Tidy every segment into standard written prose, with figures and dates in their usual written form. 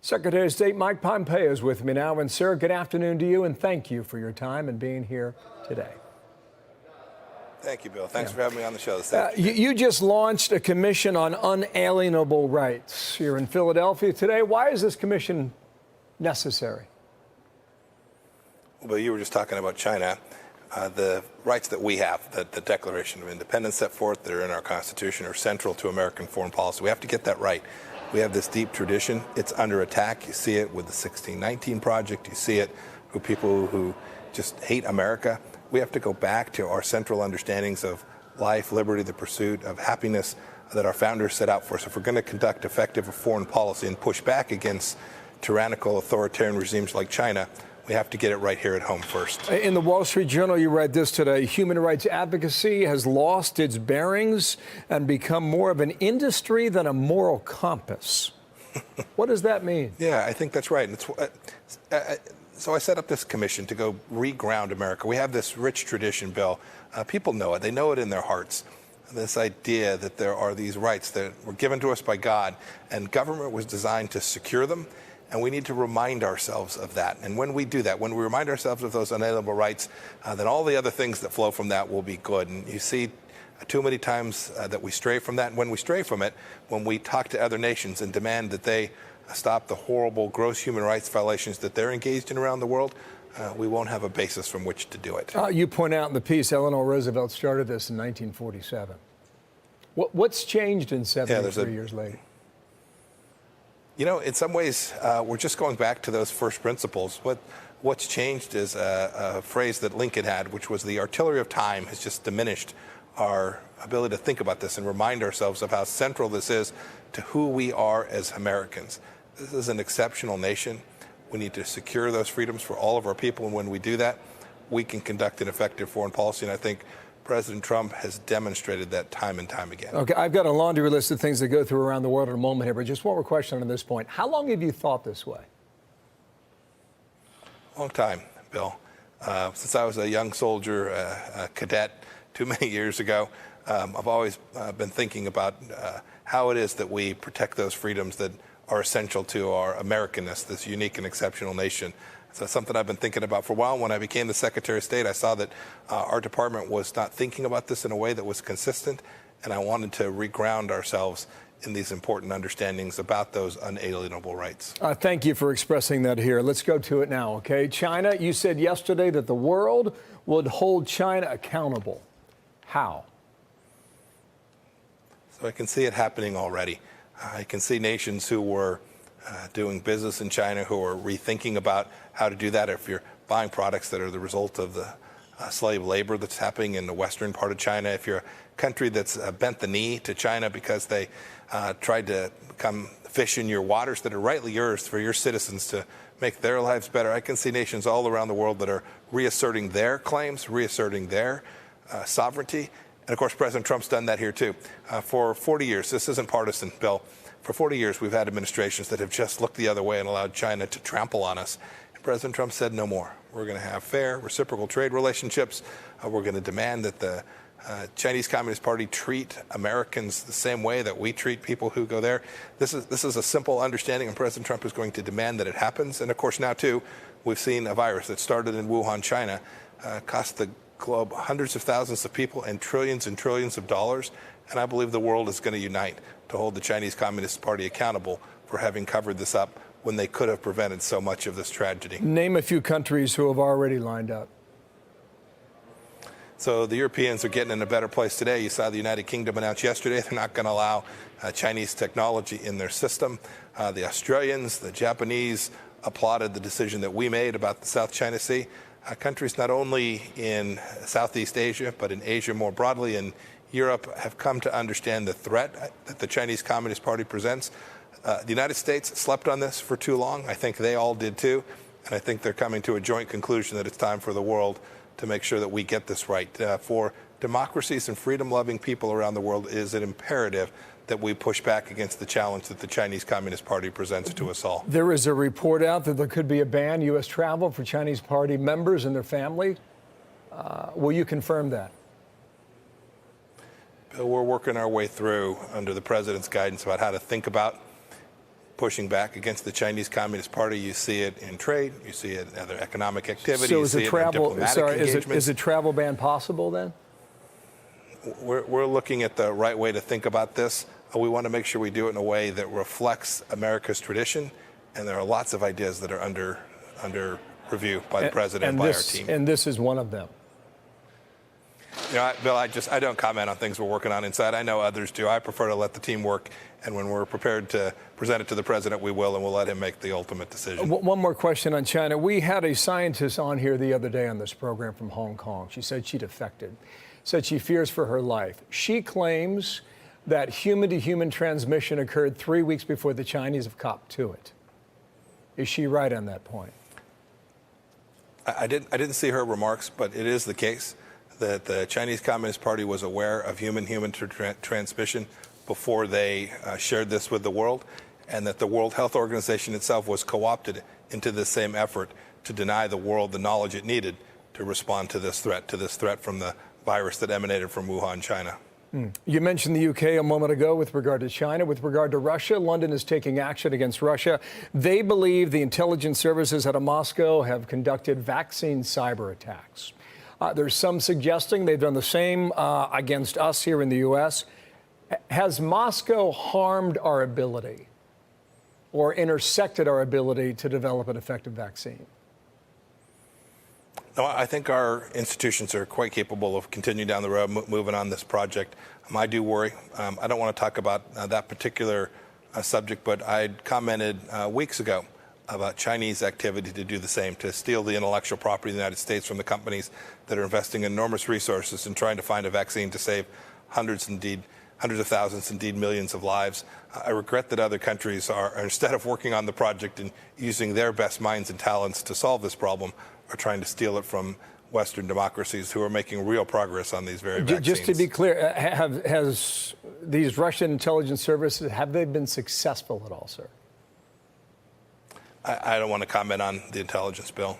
Secretary of State Mike Pompeo is with me now. And, sir, good afternoon to you, and thank you for your time and being here today. Thank you, Bill. Thanks for having me on the show this afternoon. You just launched a commission on unalienable rights here in Philadelphia today. Why is this commission necessary? Well, you were just talking about China. The rights that we have, that the Declaration of Independence set forth, that are in our Constitution, are central to American foreign policy. We have to get that right. We have this deep tradition. It's under attack. You see it with the 1619 Project. You see it with people who just hate America. We have to go back to our central understandings of life, liberty, the pursuit of happiness that our founders set out for us. If we're going to conduct effective foreign policy and push back against tyrannical authoritarian regimes like China, we have to get it right here at home first. In the Wall Street Journal, you read this today. Human rights advocacy has lost its bearings and become more of an industry than a moral compass. What does that mean? Yeah, I think that's right. And so I set up this commission to go reground America. We have this rich tradition, Bill. People know it. They know it in their hearts. This idea that there are these rights that were given to us by God, and government was designed to secure them. And we need to remind ourselves of that. And when we do that, when we remind ourselves of those unalienable rights, then all the other things that flow from that will be good. And you see too many times that we stray from that. And when we stray from it, when we talk to other nations and demand that they stop the horrible, gross human rights violations that they're engaged in around the world, we won't have a basis from which to do it. You point out in the piece, Eleanor Roosevelt started this in 1947. What's changed in 73 years later? You know, in some ways, we're just going back to those first principles. What's changed is a phrase that Lincoln had, which was the artillery of time has just diminished our ability to think about this and remind ourselves of how central this is to who we are as Americans. This is an exceptional nation. We need to secure those freedoms for all of our people, and when we do that, we can conduct an effective foreign policy, and I think President Trump has demonstrated that time and time again. Okay, I've got a laundry list of things that go through around the world in a moment here, but just one more question on this point. How long have you thought this way? Long time, Bill. Since I was a young soldier, a cadet, too many years ago, I've always been thinking about how it is that we protect those freedoms that are essential to our Americanness, this unique and exceptional nation. So it's something I've been thinking about for a while. When I became the Secretary of State, I saw that our department was not thinking about this in a way that was consistent, and I wanted to reground ourselves in these important understandings about those unalienable rights. Thank you for expressing that here. Let's go to it now, okay? China, you said yesterday that the world would hold China accountable. How? So I can see it happening already. I can see nations who were doing business in China who are rethinking about how to do that. If you're buying products that are the result of the slave labor that's happening in the western part of China, if you're a country that's bent the knee to China because they tried to come fish in your waters that are rightly yours for your citizens to make their lives better, I can see nations all around the world that are reasserting their claims, reasserting their sovereignty. And of course, President Trump's done that here too. For 40 years, this isn't partisan, Bill. For 40 years, we've had administrations that have just looked the other way and allowed China to trample on us. And President Trump said no more. We're going to have fair, reciprocal trade relationships. We're going to demand that the Chinese Communist Party treat Americans the same way that we treat people who go there. This is a simple understanding, and President Trump is going to demand that it happens. And of course, now too, we've seen a virus that started in Wuhan, China, cost the globe hundreds of thousands of people and trillions of dollars. And I believe the world is going to unite to hold the Chinese Communist Party accountable for having covered this up when they could have prevented so much of this tragedy. Name a few countries who have already lined up. So the Europeans are getting in a better place today. You saw the United Kingdom announce yesterday they're not going to allow Chinese technology in their system. The Australians, the Japanese applauded the decision that we made about the South China Sea. Countries not only in Southeast Asia, but in Asia more broadly, and Europe have come to understand the threat that the Chinese Communist Party presents. The United States slept on this for too long. I think they all did too. And I think they're coming to a joint conclusion that it's time for the world to make sure that we get this right. For democracies and freedom-loving people around the world, it is an imperative that we push back against the challenge that the Chinese Communist Party presents to us all. There is a report out that there could be a ban U.S. travel for Chinese Party members and their family. Will you confirm that? Bill, we're working our way through under the president's guidance about how to think about pushing back against the Chinese Communist Party. You see it in trade. You see it in other economic activity. So you is see a it travel, in diplomatic engagements. is a travel ban possible then? We're looking at the right way to think about this. We want to make sure we do it in a way that reflects America's tradition, and there are lots of ideas that are under review by the president and by our team. And this is one of them. You know, Bill, I don't comment on things we're working on inside. I know others do. I prefer to let the team work, and when we're prepared to present it to the president, we will, and we'll let him make the ultimate decision. One more question on China. We had a scientist on here the other day on this program from Hong Kong. She said she defected, said she fears for her life. She claims that human-to-human transmission occurred 3 weeks before the Chinese have copped to it. Is she right on that point? I didn't see her remarks, but it is the case that the Chinese Communist Party was aware of human-human transmission before they shared this with the world, and that the World Health Organization itself was co-opted into this same effort to deny the world the knowledge it needed to respond to this threat from the virus that emanated from Wuhan, China. You mentioned the UK a moment ago with regard to China. With regard to Russia, London is taking action against Russia. They believe the intelligence services out of Moscow have conducted vaccine cyber attacks. There's some suggesting they've done the same against us here in the U.S. Has Moscow harmed our ability or intersected our ability to develop an effective vaccine? No, I think our institutions are quite capable of continuing down the road, moving on this project. I do worry. I don't want to talk about that particular subject, but I commented weeks ago about Chinese activity to do the same, to steal the intellectual property of the United States from the companies that are investing enormous resources in trying to find a vaccine to save hundreds of thousands, indeed millions of lives. I regret that other countries are, instead of working on the project and using their best minds and talents to solve this problem, are trying to steal it from Western democracies who are making real progress on these very vaccines. Just to be clear, has these Russian intelligence services, have they been successful at all, sir? I don't want to comment on the intelligence bill.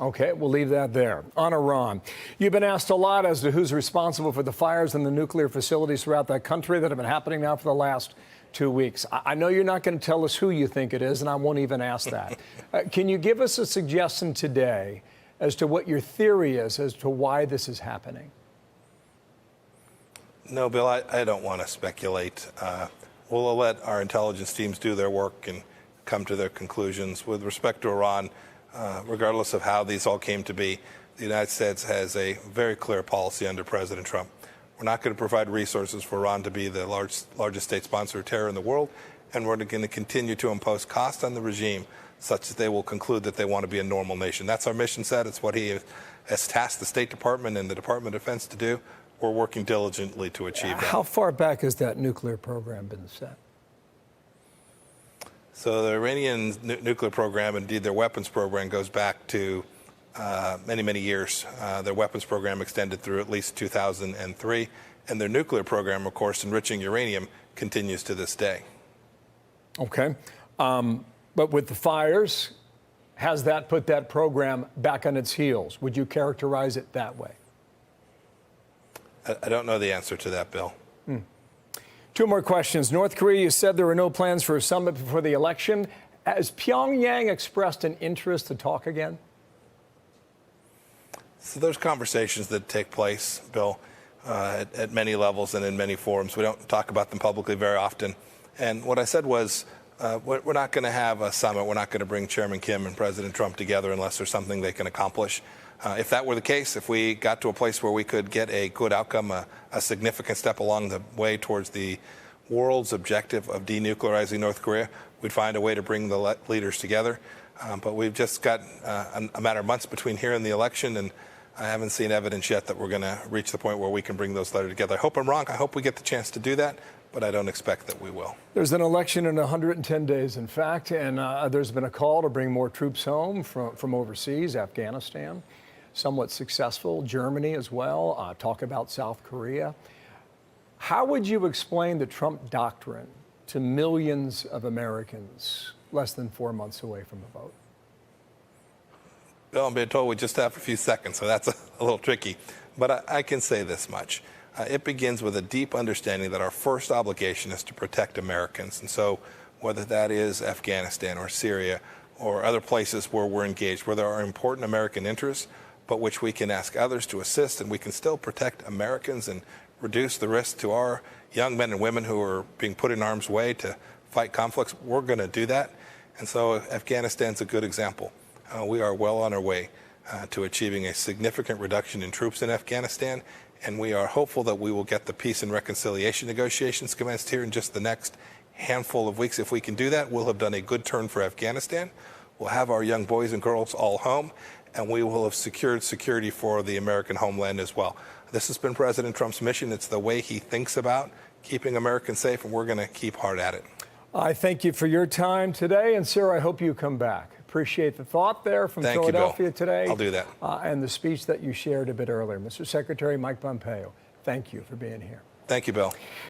Okay, we'll leave that there. On Iran, you've been asked a lot as to who's responsible for the fires in the nuclear facilities throughout that country that have been happening now for the last 2 weeks. I know you're not going to tell us who you think it is, and I won't even ask that. Can you give us a suggestion today as to what your theory is as to why this is happening? No, Bill, I don't want to speculate. We'll let our intelligence teams do their work and come to their conclusions. With respect to Iran, regardless of how these all came to be, the United States has a very clear policy under President Trump. We're not going to provide resources for Iran to be the largest state sponsor of terror in the world, and we're going to continue to impose cost on the regime such that they will conclude that they want to be a normal nation. That's our mission set. It's what he has tasked the State Department and the Department of Defense to do. We're working diligently to achieve that. How far back has that nuclear program been set? So the Iranian nuclear program, indeed their weapons program, goes back to many, many years. Their weapons program extended through at least 2003. And their nuclear program, of course, enriching uranium, continues to this day. Okay. But with the fires, has that put that program back on its heels? Would you characterize it that way? I don't know the answer to that, Bill. Two more questions. North Korea, you said there were no plans for a summit before the election. Has Pyongyang expressed an interest to talk again? So there's conversations that take place, Bill, at many levels and in many forums. We don't talk about them publicly very often. And what I said was, we're not going to have a summit. We're not going to bring Chairman Kim and President Trump together unless there's something they can accomplish. If that were the case, if we got to a place where we could get a good outcome, a significant step along the way towards the world's objective of denuclearizing North Korea, we'd find a way to bring the leaders together. But we've just got a matter of months between here and the election, and I haven't seen evidence yet that we're going to reach the point where we can bring those leaders together. I hope I'm wrong. I hope we get the chance to do that, but I don't expect that we will. There's an election in 110 days, in fact, and there's been a call to bring more troops home from overseas, Afghanistan. Somewhat successful. Germany as well. Talk about South Korea. How would you explain the Trump doctrine to millions of Americans less than 4 months away from the vote? Bill, I'm being told we just have a few seconds, so that's a little tricky. But I can say this much. It begins with a deep understanding that our first obligation is to protect Americans. And so whether that is Afghanistan or Syria or other places where we're engaged, where there are important American interests, but which we can ask others to assist, and we can still protect Americans and reduce the risk to our young men and women who are being put in harm's way to fight conflicts. We're going to do that. And so Afghanistan's a good example. We are well on our way to achieving a significant reduction in troops in Afghanistan, and we are hopeful that we will get the peace and reconciliation negotiations commenced here in just the next handful of weeks. If we can do that, we'll have done a good turn for Afghanistan. We'll have our young boys and girls all home, and we will have secured security for the American homeland as well. This has been President Trump's mission. It's the way he thinks about keeping Americans safe, and we're going to keep hard at it. I thank you for your time today, and sir, I hope you come back. Appreciate the thought there from Philadelphia today. I'll do that. And the speech that you shared a bit earlier. Mr. Secretary Mike Pompeo, thank you for being here. Thank you, Bill.